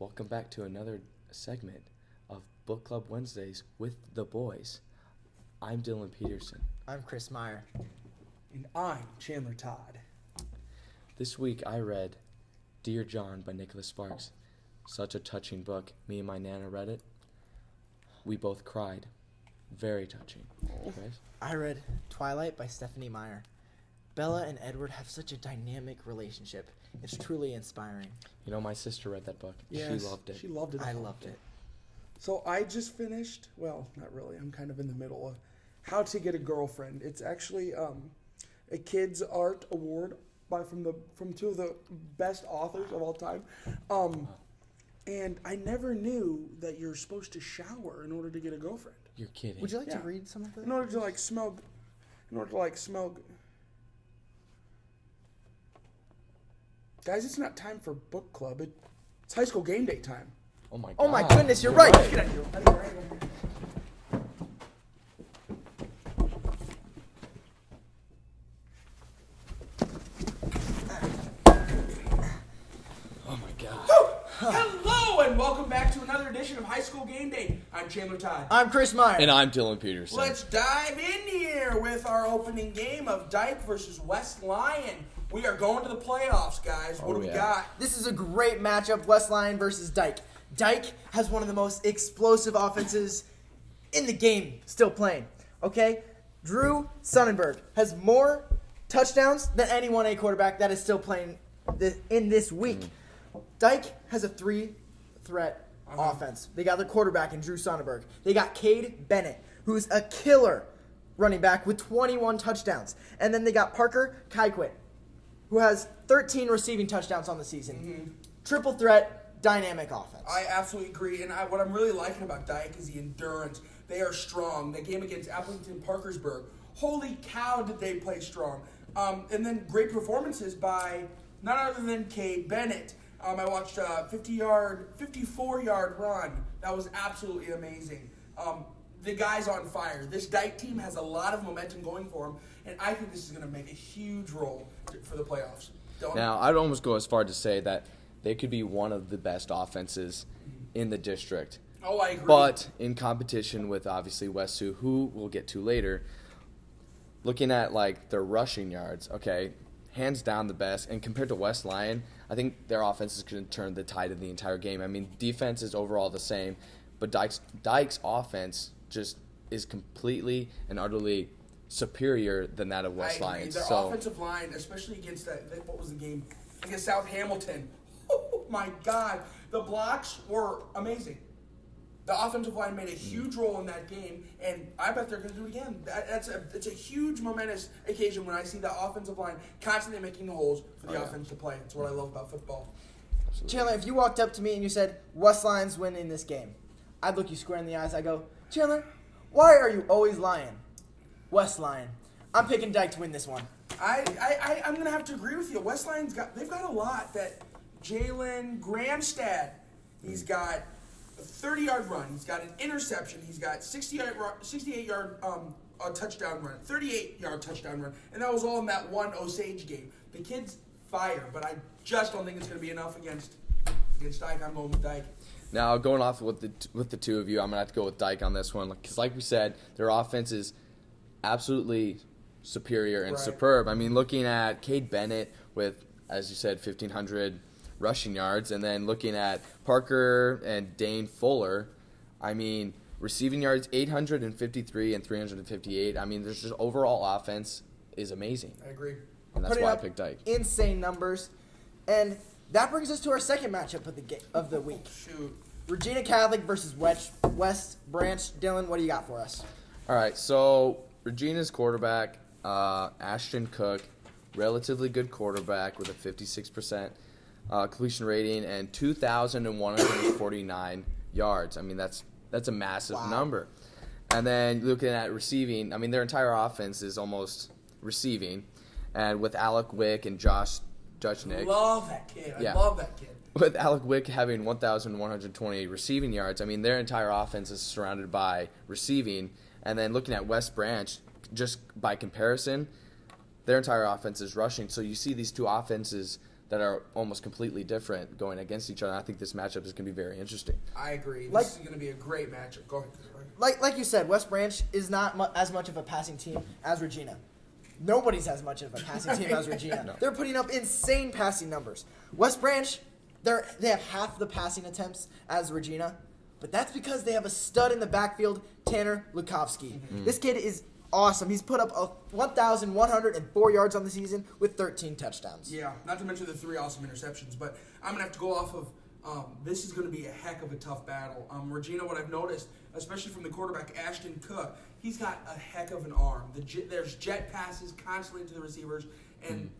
Welcome back to another segment of Book Club Wednesdays with the boys. I'm Dylan Peterson. I'm Chris Meyer. And I'm Chandler Todd. This week I read Dear John by Nicholas Sparks. Such a touching book. Me and my Nana read it. We both cried. Very touching. Chris? I read Twilight by Stephanie Meyer. Bella and Edward have such a dynamic relationship. It's truly inspiring. You know, my sister read that book. Yes, She loved it. She loved it. I loved it. So I just finished, well, not really. I'm kind of in the middle of How to Get a Girlfriend. It's actually a kids art award from two of the best authors of all time. And I never knew that you're supposed to shower in order to get a girlfriend. You're kidding. Would you like Yeah. to read some of it? In order to smell. Guys, it's not time for book club. It's high school game day time. Oh my god. Oh my goodness, you're right. Get out of here. Oh my god. Hello and welcome back to another edition of High School Game Day. I'm Chandler Todd. I'm Chris Meyer. And I'm Dylan Peterson. Let's dive in here with our opening game of Dyke versus West Lyon. We are going to the playoffs, guys. What do we got? This is a great matchup, West Lyon versus Dyke. Dyke has one of the most explosive offenses in the game still playing. Okay? Drew Sonnenberg has more touchdowns than any 1A quarterback that is still playing in this week. Dyke has a three-threat offense. They got their quarterback in Drew Sonnenberg. They got Cade Bennett, who's a killer running back with 21 touchdowns. And then they got Parker Kaiquit, who has 13 receiving touchdowns on the season. Triple threat, dynamic offense. I absolutely agree. And what I'm really liking about Dyke is the endurance. They are strong. The game against Appleton Parkersburg. Holy cow, did they play strong. And then great performances by none other than Cade Bennett. I watched a 54-yard run. That was absolutely amazing. The guy's on fire. This Dyke team has a lot of momentum going for them, and I think this is going to make a huge role for the playoffs. Now, I'd almost go as far to say that they could be one of the best offenses in the district. Oh, I agree. But in competition with, obviously, West Sioux, who we'll get to later, looking at, their rushing yards, okay, hands down the best. And compared to West Lyon, I think their offense is going to turn the tide of the entire game. I mean, defense is overall the same, but Dyke's offense just is completely and utterly superior than that of West Lyon. Their offensive line, especially against what was the game? Against South Hamilton. Oh, my God. The blocks were amazing. The offensive line made a huge role in that game, and I bet they're going to do it again. It's a huge momentous occasion when I see the offensive line constantly making the holes for the offense to play. That's what I love about football. Absolutely. Chandler, if you walked up to me and you said, West Lyon's winning this game, I'd look you square in the eyes. I go, Chandler, why are you always lying? West Lyon. I'm picking Dyke to win this one. I'm going to have to agree with you. West Lyon's got a lot. That Jalen Gramstad, he's got a 30-yard run. He's got an interception. He's got 68-yard touchdown run, 38-yard touchdown run, and that was all in that one Osage game. The kid's fire, but I just don't think it's going to be enough against Dyke. I'm going with Dyke. Now, going off with the two of you, I'm going to have to go with Dyke on this one. Because like we said, their offense is absolutely superior and superb. I mean, looking at Cade Bennett with, as you said, 1,500 rushing yards, and then looking at Parker and Dane Fuller, I mean, receiving yards 853 and 358. I mean, there's just overall offense is amazing. I agree. And that's why I picked Dyke. Insane numbers. And that brings us to our second matchup of the week. Shoot. Regina Catholic versus West Branch. Dylan, what do you got for us? All right, so Regina's quarterback, Ashton Cook, relatively good quarterback with a 56% completion rating and 2,149 yards. I mean, that's a massive number. And then looking at receiving, I mean, their entire offense is almost receiving. And with Alec Wick and Josh Judgnick. Love that kid. I love that kid. With Alec Wick having 1,128 receiving yards, I mean, their entire offense is surrounded by receiving. And then looking at West Branch, just by comparison, their entire offense is rushing. So you see these two offenses that are almost completely different going against each other. I think this matchup is going to be very interesting. I agree. Like- This is going to be a great matchup. Go ahead. Like you said, West Branch is not as much of a passing team as Regina. Nobody's as much of a passing team as Regina. No. They're putting up insane passing numbers. West Branch, they have half the passing attempts as Regina, but that's because they have a stud in the backfield, Tanner Lukovsky. This kid is awesome. He's put up 1,104 yards on the season with 13 touchdowns. Yeah, not to mention the 3 awesome interceptions, but I'm going to have to go off of this is going to be a heck of a tough battle. Regina, what I've noticed, especially from the quarterback, Ashton Cook, he's got a heck of an arm. There's jet passes constantly to the receivers, and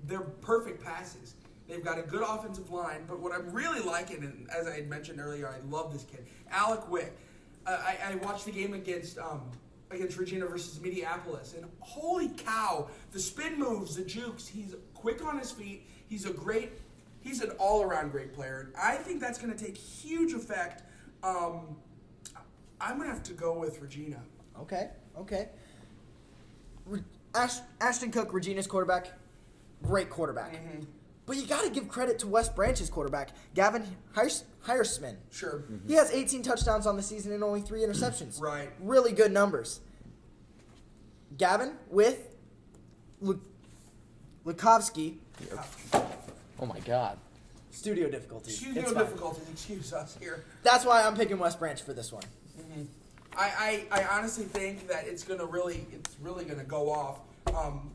they're perfect passes. They've got a good offensive line, but what I'm really liking, and as I had mentioned earlier, I love this kid, Alec Wick. I watched the game against Regina versus Minneapolis, and holy cow, the spin moves, the jukes, he's quick on his feet, he's an all-around great player. And I think that's going to take huge effect. I'm going to have to go with Regina. Okay. Ashton Cook, Regina's quarterback, great quarterback. But you got to give credit to West Branch's quarterback, Gavin Hiersman. Sure. He has 18 touchdowns on the season and only 3 interceptions. Right. Really good numbers. Gavin with Lukovsky. Oh my God. Studio difficulties. Studio It's fine. difficulties, excuse us here. That's why I'm picking West Branch for this one. I honestly think that it's really gonna go off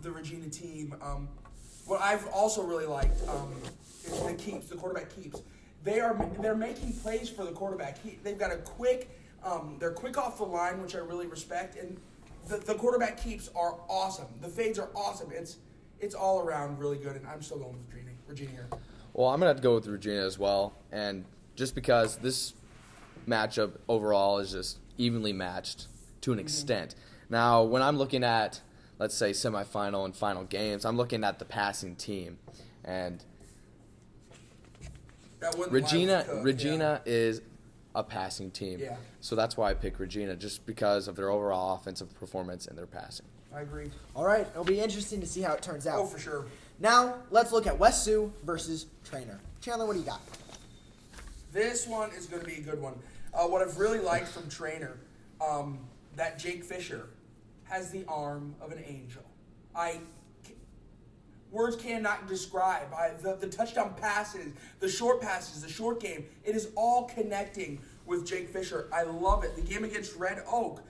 the Regina team. What I've also really liked is the quarterback keeps. They're making plays for the quarterback. They've got they're quick off the line, which I really respect, and the quarterback keeps are awesome. The fades are awesome. It's all around really good, and I'm still going with Regina here. Well, I'm going to have to go with Regina as well, and just because this matchup overall is just evenly matched to an extent. Now, when I'm looking at, let's say, semifinal and final games, I'm looking at the passing team, and Regina is a passing team. Yeah. So that's why I pick Regina, just because of their overall offensive performance and their passing. I agree. All right, it'll be interesting to see how it turns out. Oh, for sure. Now, let's look at West Sioux versus Trainer. Chandler, what do you got? This one is going to be a good one. What I've really liked from Trainer, that Jake Fisher has the arm of an angel. Words cannot describe. The touchdown passes, the short game, it is all connecting with Jake Fisher. I love it. The game against Red Oak,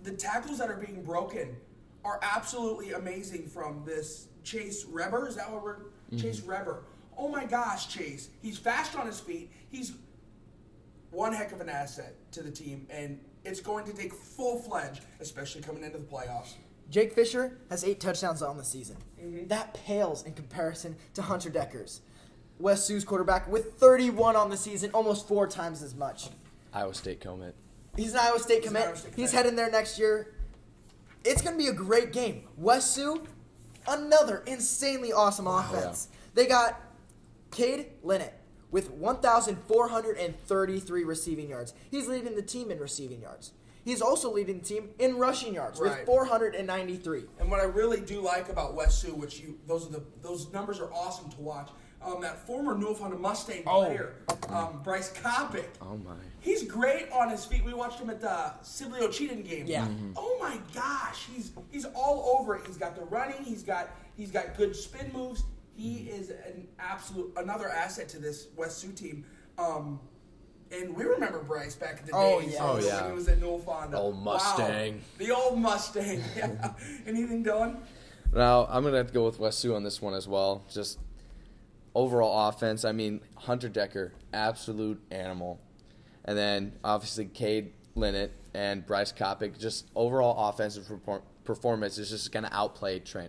the tackles that are being broken are absolutely amazing from this Chase Reber. Is that what we're... Chase Reber. Oh my gosh, Chase. He's fast on his feet. He's one heck of an asset to the team, and it's going to take full-fledged, especially coming into the playoffs. Jake Fisher has 8 touchdowns on the season. That pales in comparison to Hunter Decker's. West Sioux's quarterback with 31 on the season, almost 4 times as much. Iowa State commit. He's an Iowa State commit. He's heading there next year. It's going to be a great game. West Sioux, another insanely awesome offense. They got Cade Linnett with 1,433 receiving yards. He's leading the team in receiving yards. He's also leading the team in rushing yards with 493. And what I really do like about West Sioux, those numbers are awesome to watch. That former Newfoundland Mustang player, Bryce Kopic. Oh my! He's great on his feet. We watched him at the Sibley Cheatham game. Yeah. Oh my gosh, he's all over it. He's got the running. He's got good spin moves. He is another asset to this West Sioux team. And we remember Bryce back in the days. Oh, yeah. When he was at Newfoundland. Old Mustang. Wow. The old Mustang. Yeah. Anything, Dylan? Now, I'm going to have to go with West Sioux on this one as well. Just overall offense. I mean, Hunter Decker, absolute animal. And then, obviously, Cade Linnett and Bryce Kopic. Just overall offensive performance is just going to outplay Trainer.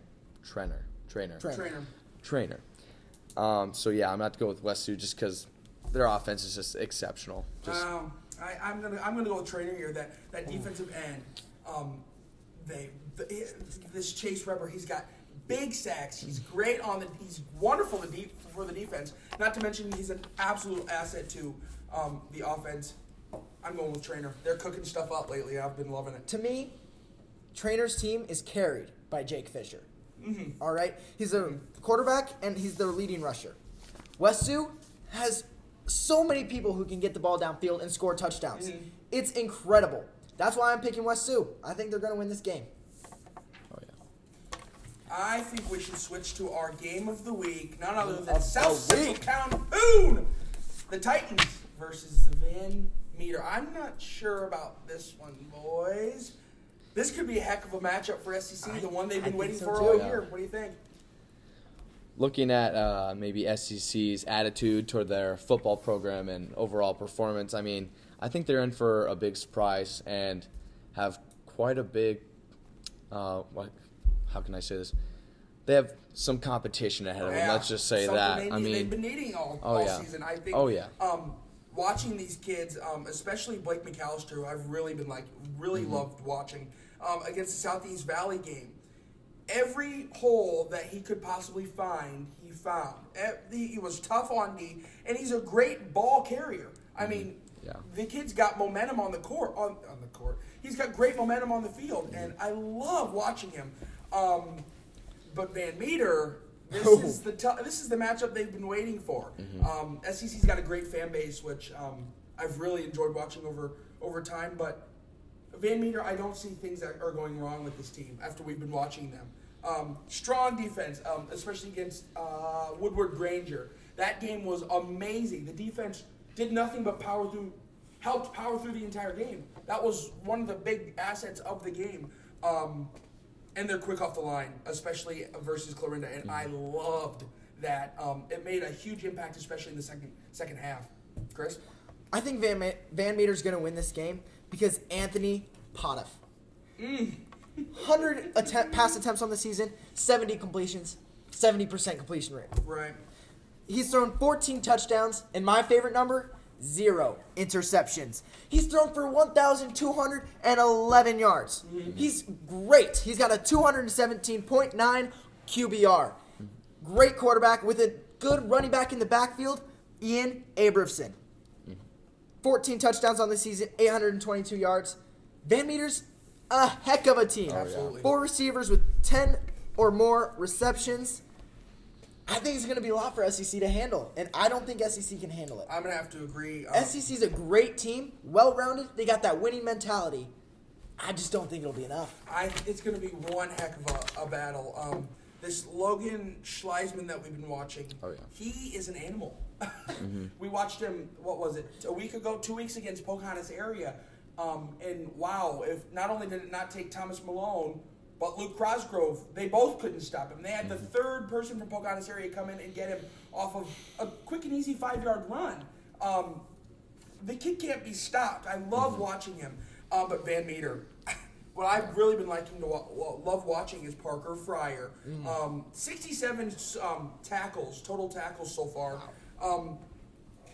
So, yeah, I'm going to have to go with West Sioux just because their offense is just exceptional. I'm gonna go with Trainer here. That defensive end. This Chase Reber, he's got big sacks. He's great he's wonderful for the defense. Not to mention he's an absolute asset to the offense. I'm going with Trainer. They're cooking stuff up lately. I've been loving it. To me, Trainer's team is carried by Jake Fisher. All right? He's a quarterback, and he's their leading rusher. West Sioux has so many people who can get the ball downfield and score touchdowns. It's incredible. That's why I'm picking West Sioux. I think they're going to win this game. Oh, yeah. I think we should switch to our game of the week. None other than South Central Calhoun. The Titans versus the Van Meter. I'm not sure about this one, boys. This could be a heck of a matchup for SEC, the one they've been waiting for all year. What do you think? Looking at maybe SEC's attitude toward their football program and overall performance, I mean, I think they're in for a big surprise and have quite a big, how can I say this? They have some competition ahead of them. Let's just say that. They've been needing all season. I think. Watching these kids, especially Blake McAllister, who I've really been loved watching, against the Southeast Valley game. Every hole that he could possibly find, he found. He was tough on D, and he's a great ball carrier. I mean, the kid's got momentum on the court. On the court, he's got great momentum on the field, and I love watching him. But Van Meter, this is the matchup they've been waiting for. SEC's got a great fan base, which I've really enjoyed watching over time, but Van Meter, I don't see things that are going wrong with this team after we've been watching them. Strong defense, especially against Woodward Granger. That game was amazing. The defense did nothing but helped power through the entire game. That was one of the big assets of the game. And they're quick off the line, especially versus Clarinda, and I loved that. It made a huge impact, especially in the second half. Chris? I think Van Meter's going to win this game because Anthony Potoff. 100 pass attempts on the season, 70 completions, 70% completion rate. Right. He's thrown 14 touchdowns, and my favorite number, 0 interceptions. He's thrown for 1,211 yards. He's great. He's got a 217.9 QBR. Great quarterback with a good running back in the backfield, Ian Abraham. 14 touchdowns on the season, 822 yards. Van Meter's a heck of a team. Absolutely. 4 receivers with 10 or more receptions. I think it's going to be a lot for SEC to handle, and I don't think SEC can handle it. I'm going to have to agree. SEC's a great team, well-rounded. They got that winning mentality. I just don't think it'll be enough. It's going to be one heck of a battle. This Logan Schleisman that we've been watching, he is an animal. We watched him, what was it, a week ago, 2 weeks against Pocahontas area. And wow, if not only did it not take Thomas Malone, but Luke Crosgrove, they both couldn't stop him. They had the third person from Pocahontas area come in and get him off of a quick and easy 5-yard run. The kid can't be stopped. I love watching him. But Van Meter, what I've really been liking to love watching is Parker Fryer. 67 tackles, total tackles so far.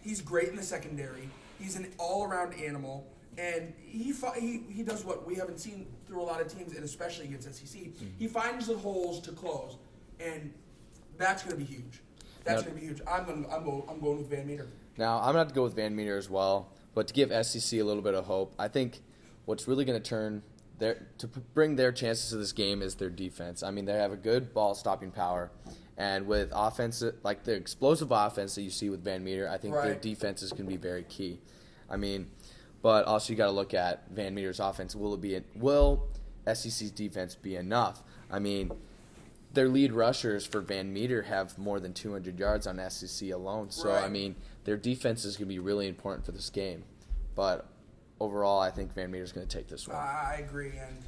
He's great in the secondary. He's an all-around animal. And he does what we haven't seen through a lot of teams, and especially against SEC. He finds the holes to close, and that's going to be huge. That's going to be huge. I'm going with Van Meter. Now, I'm going to have to go with Van Meter as well, but to give SEC a little bit of hope, I think what's really going to bring their chances to this game is their defense. I mean, they have a good ball-stopping power, and with offense, like the explosive offense that you see with Van Meter, I think their defense is going to be very key. I mean, but also you got to look at Van Meter's offense. Will SEC's defense be enough? I mean, their lead rushers for Van Meter have more than 200 yards on SEC alone. So, I mean, their defense is going to be really important for this game. But overall, I think Van Meter's going to take this one. I agree, and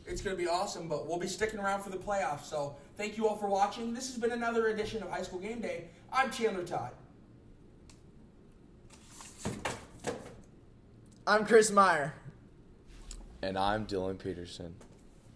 it's going to be awesome, but we'll be sticking around for the playoffs. So thank you all for watching. This has been another edition of High School Game Day. I'm Chandler Todd. I'm Chris Meyer. And I'm Dylan Peterson.